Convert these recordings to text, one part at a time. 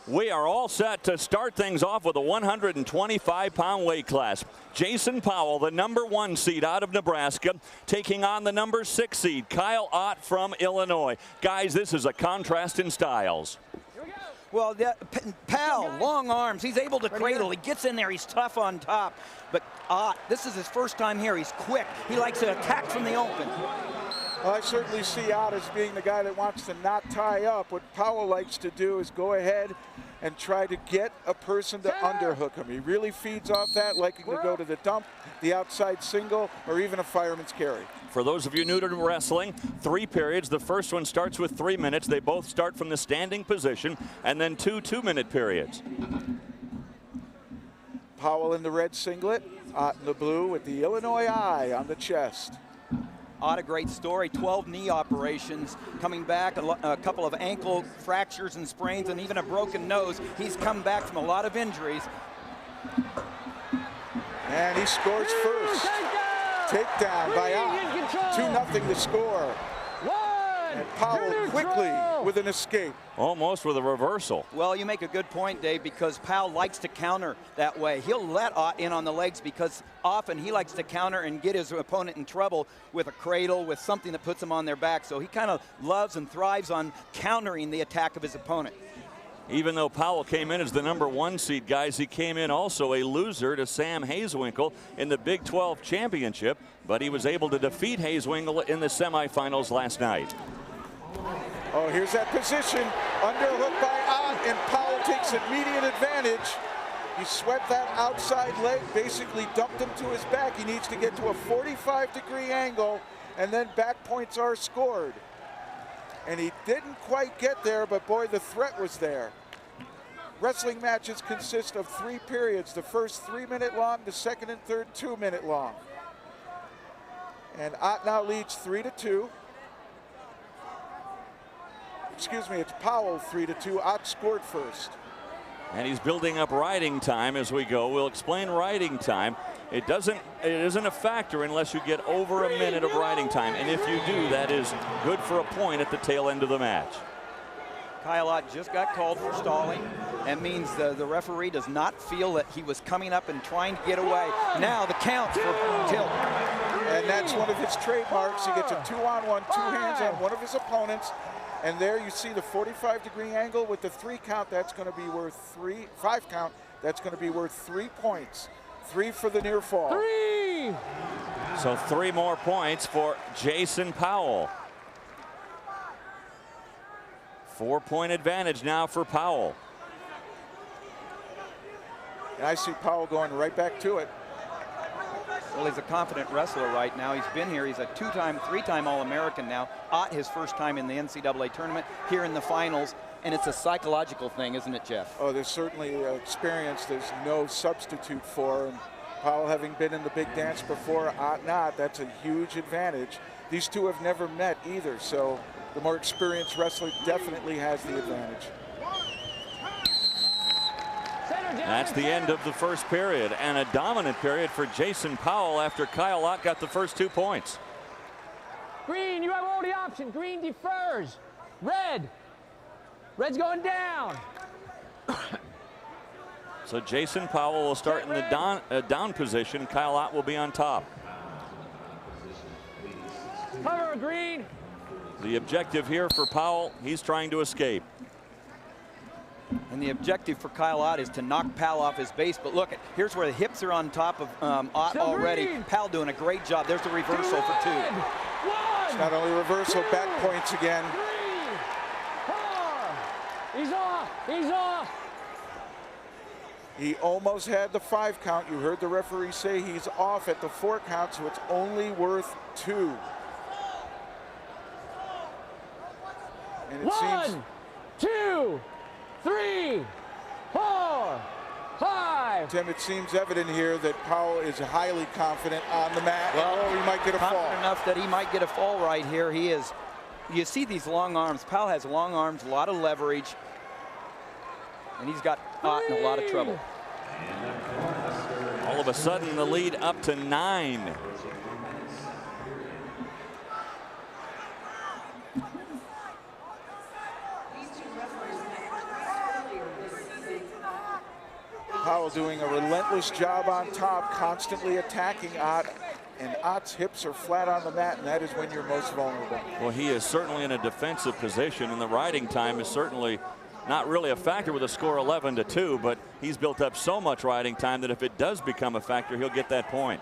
We are all set to start things off with a 125-pound weight class. Jason Powell, the #1 seed out of Nebraska, taking on the #6 seed, Kyle Ott from Illinois. Guys, this is a contrast in styles. Well, Powell, long arms. He's able to cradle. He gets in there. He's tough on top. But Ott, this is his first time here. He's quick. He likes to attack from the open. Well, I certainly see Ott as being the guy that wants to not tie up. What Powell likes to do is go ahead and try to get a person to underhook him. He really feeds off that, liking to go to the dump, the outside single, or even a fireman's carry. For those of you new to wrestling, 3 periods. The first one starts with 3 minutes. They both start from the standing position, and then 2 2-minute periods. Powell in the red singlet, Ott in the blue with the Illinois eye on the chest. Ott, a great story, 12 knee operations, coming back, a couple of ankle fractures and sprains, and even a broken nose. He's come back from a lot of injuries. And he scores first. Takedown by Ott. 2-0 to score. And Powell quickly with an escape. Almost with a reversal. Well, you make a good point, Dave, because Powell likes to counter that way. He'll let Ott in on the legs because often he likes to counter and get his opponent in trouble with a cradle, with something that puts him on their back. So he kind of loves and thrives on countering the attack of his opponent. Even though Powell came in as the #1 seed, guys, he came in also a loser to Sam Hazewinkle in the Big 12 championship, but he was able to defeat Hazewinkle in the semifinals last night. Oh, here's that position. Underhook by Ott, and Powell takes immediate advantage. He swept that outside leg, basically dumped him to his back. He needs to get to a 45-degree angle, and then back points are scored. And he didn't quite get there, but boy, the threat was there. Wrestling matches consist of 3 periods. The first 3-minute long, the second and third 2-minute long. And Ott now leads 3-2. Excuse me, it's Powell 3-2. Ott scored first. And he's building up riding time as we go. We'll explain riding time. It isn't a factor unless you get over a minute of riding time. And if you do, that is good for a point at the tail end of the match. Kyle Ott just got called for stalling. That means the referee does not feel that he was coming up and trying to get away. Now the count for Tilt. And that's one of his trademarks. He gets a 2-on-1, 2 hands on one of his opponents. And there you see the 45-degree angle with the 3 count. That's going to be worth 5 count. That's going to be worth 3 points. 3 for the near fall. 3. So 3 more points for Jason Powell. 4-point advantage now for Powell. And I see Powell going right back to it. Well, he's a confident wrestler right now. He's been here. He's a 2-time, 3-time All-American now. Ott, his first time in the NCAA tournament, here in the finals. And it's a psychological thing, isn't it, Jeff? Oh, there's certainly experience there's no substitute for. And Powell having been in the big dance before, Ott not, that's a huge advantage. These two have never met either, so the more experienced wrestler definitely has the advantage. That's the end of the first period, and a dominant period for Jason Powell after Kyle Ott got the first 2 points. Green, you have all the options. Green defers. Red. Red's going down. So Jason Powell will start in the down position. Kyle Ott will be on top. Cover, green. The objective here for Powell, he's trying to escape. And the objective for Kyle Ott is to knock Powell off his base. But look, here's where the hips are on top of Ott already. Powell doing a great job. There's the reversal for 2. It's not only reversal, back points again. 3, 4. He's off. He's off. He almost had the 5 count. You heard the referee say he's off at the 4 count, so it's only worth 2. And it 1, 2, 3, 4, 5. Tim, it seems evident here that Powell is highly confident on the mat. Well, he might get a fall. Confident enough that he might get a fall right here. He is. You see these long arms. Powell has long arms, a lot of leverage. And he's got Ott in a lot of trouble. All of a sudden, the lead up to 9. Powell doing a relentless job on top, constantly attacking Ott, and Ott's hips are flat on the mat, and that is when you're most vulnerable. Well, he is certainly in a defensive position, and the riding time is certainly not really a factor with a score 11-2, but he's built up so much riding time that if it does become a factor, he'll get that point.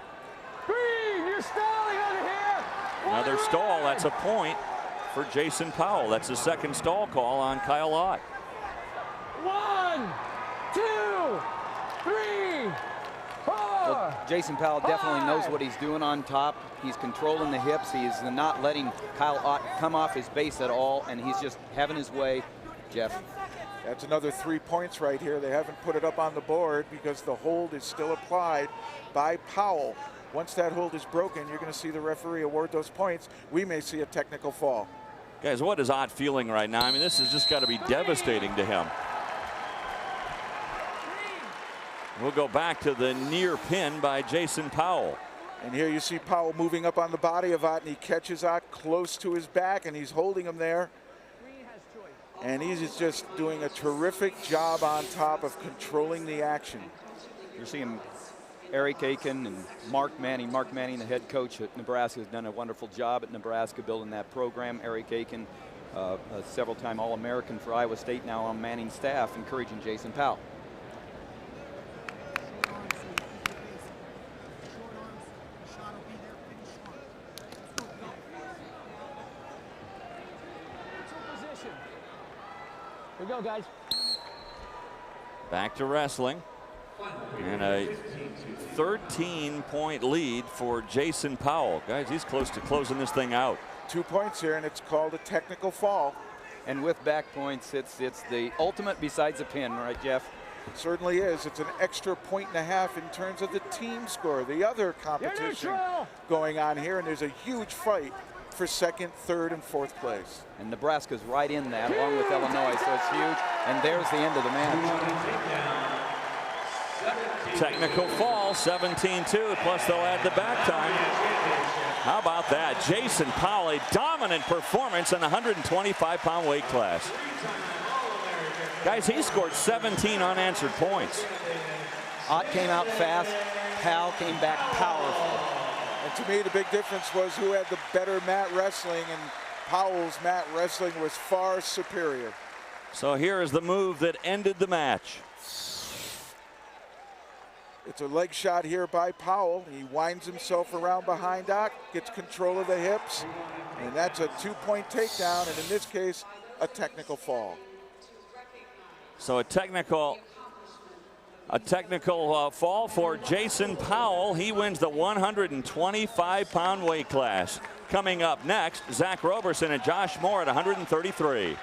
Green, you're stalling under here. Another stall. That's a point for Jason Powell. That's the second stall call on Kyle Ott. 1, 2, 3, 4. Well, Jason Powell definitely knows what he's doing on top. He's controlling the hips. He's not letting Kyle Ott come off his base at all, and he's just having his way, Jeff. That's another 3 points right here. They haven't put it up on the board because the hold is still applied by Powell. Once that hold is broken, you're going to see the referee award those points. We may see a technical fall. Guys, what is Ott feeling right now? I mean, this has just got to be devastating to him. We'll go back to the near pin by Jason Powell. And here you see Powell moving up on the body of Ott, and he catches Ott close to his back, and he's holding him there. And he's just doing a terrific job on top of controlling the action. You're seeing Eric Aiken and Mark Manning. Mark Manning, the head coach at Nebraska, has done a wonderful job at Nebraska building that program. Eric Aiken, a several-time All-American for Iowa State, now on Manning's staff, encouraging Jason Powell. Here we go, guys. Back to wrestling. And a 13-point lead for Jason Powell. Guys, he's close to closing this thing out. 2 points here, and it's called a technical fall. And with back points, it's the ultimate besides a pin, right, Jeff? It certainly is. It's an extra 1.5 points in terms of the team score. The other competition going on here, and there's a huge fight for second, third, and fourth place. And Nebraska's right in that, along with Illinois, so it's huge. And there's the end of the match. Technical fall, 17-2, plus they'll add the back time. How about that? Jason Powell, a dominant performance in the 125-pound weight class. Guys, he scored 17 unanswered points. Ott came out fast. Powell came back powerful. And to me, the big difference was who had the better mat wrestling, and Powell's mat wrestling was far superior. So here is the move that ended the match. It's a leg shot here by Powell. He winds himself around behind Ott, gets control of the hips, and that's a 2-point takedown, and in this case, a technical fall. So a technical fall for Jason Powell. He wins the 125-pound weight class. Coming up next, Zach Roberson and Josh Moore at 133.